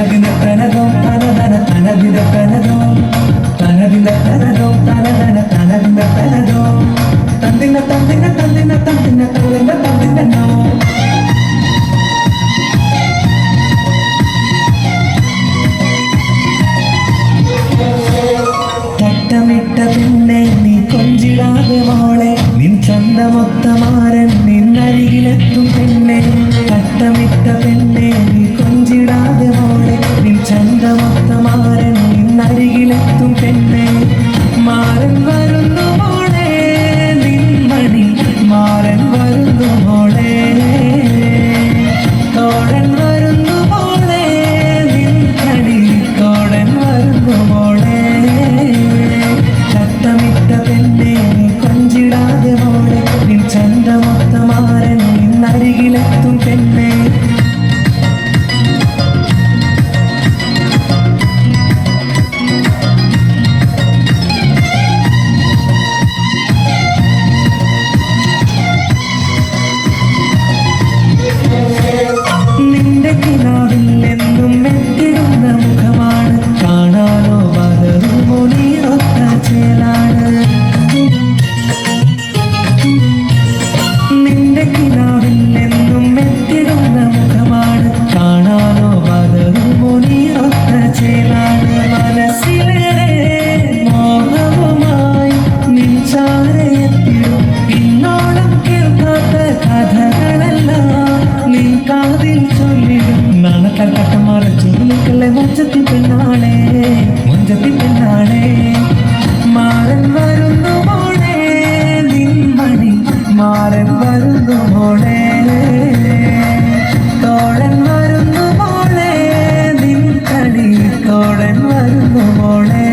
തനദിന തനതോ തനതന തനദിന തനതോ തനദിന തനതോ തനതന തനദിന തനതോ തന്തിന തന്തിന തന്തിന തന്തിന തന്തിന തന്തിനോ തട്ടമിട്ട പിന്നെ നീ കൊഞ്ചിടാതെ മോളെ നിൻ ചന്തമൊത്തമാരൻ നിന്നരികിലെത്തും പിന്നെ തട്ടമിട്ട പിന്നെ നീ കൊഞ്ചിടാതെ മോളെ നിൻ ചന്തമൊത്തമാരൻ നിന്നരികിലെത്തും പിന്നെ മാരൻ വരുന്നു മോളെ നിൻമണി മാരൻ വരുന്നു മോളെ തോഴൻ വരുന്നു മോളെ നിൻകണി തോഴൻ വരുന്നു മോളെ തട്ടമിട്ട പെണ്ണെ നീ കൊഞ്ചിടാതെ മോളെ നിൻ ചന്തമൊത്തമാരൻ നിന്നരികിലെത്തും പെണ്ണെ നിന്റെ കിനാവിൽ എന്നും എത്തിടുന്ന മുഖമാണ് കാണാനോ വളരുമോ നീറൊത്ത ചേലാണ് നിന്റെ കിനാവിൽ എന്നും എത്തിടുന്ന മുഖമാണ് കാണാനോ വളരുമോ നീറൊത്ത ചേലാണ് മനസ്സിലേറെ മോഹവുമായി നിൻ ചാരയെത്തിടും ഇന്നോളം കേൾക്കാത്ത കഥകളെല്ലാം നിൻ കാതിൽ ചൊല്ലിടും നാണക്കാൽ കട്ടമാറ ചുരുളിക്കല്ലേ മുഞ്ചത്തി പെണ്ണാളെ മുഞ്ചത്തി പെണ്ണാളെ മാരൻ വരുന്നു മോളെ നിൻമണി മാരൻ വരുന്നു മോളെ തോഴൻ വരുന്നു മോളെ നിൻകണി തോഴൻ വരുന്നു മോളെ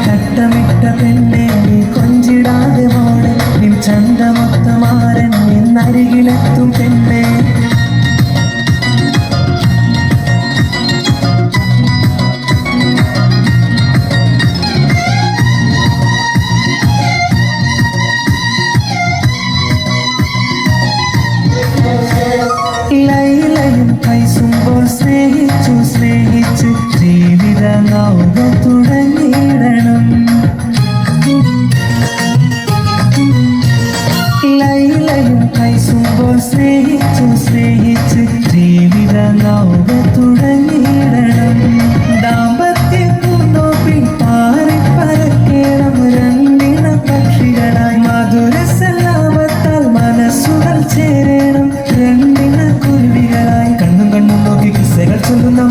തട്ടമിട്ട പെണ്ണെ നീ കൊഞ്ചിടാതെ മോളെ നിൻ ചന്തമൊത്തമാരൻ നിന്നരികിലെത്തും പെണ്ണെ ലൈലയും കൈസുമ്പോൾ സ്നേഹിച്ചു സ്നേഹിച്ച് ജീവിത നൗക തുടങ്ങിയിടണം ലൈലയും കൈസുമ്പോൾ സ്നേഹിച്ചു സ്നേഹിച്ച് ജീവിത നൗക തുടങ്ങിയിടണം ദാമ്പത്യ പൂന്തോപ്പിൽ പാറി പറക്കേണം രണ്ടിന പക്ഷികളായി മധുരസല്ലാപത്താൽ മനസ്സുകൾ ചേരണം രണ്ടിന കുരുവികളായി കണ്ണും കണ്ണും നോക്കി കിസ്സകൾ ചൊല്ലുന്ന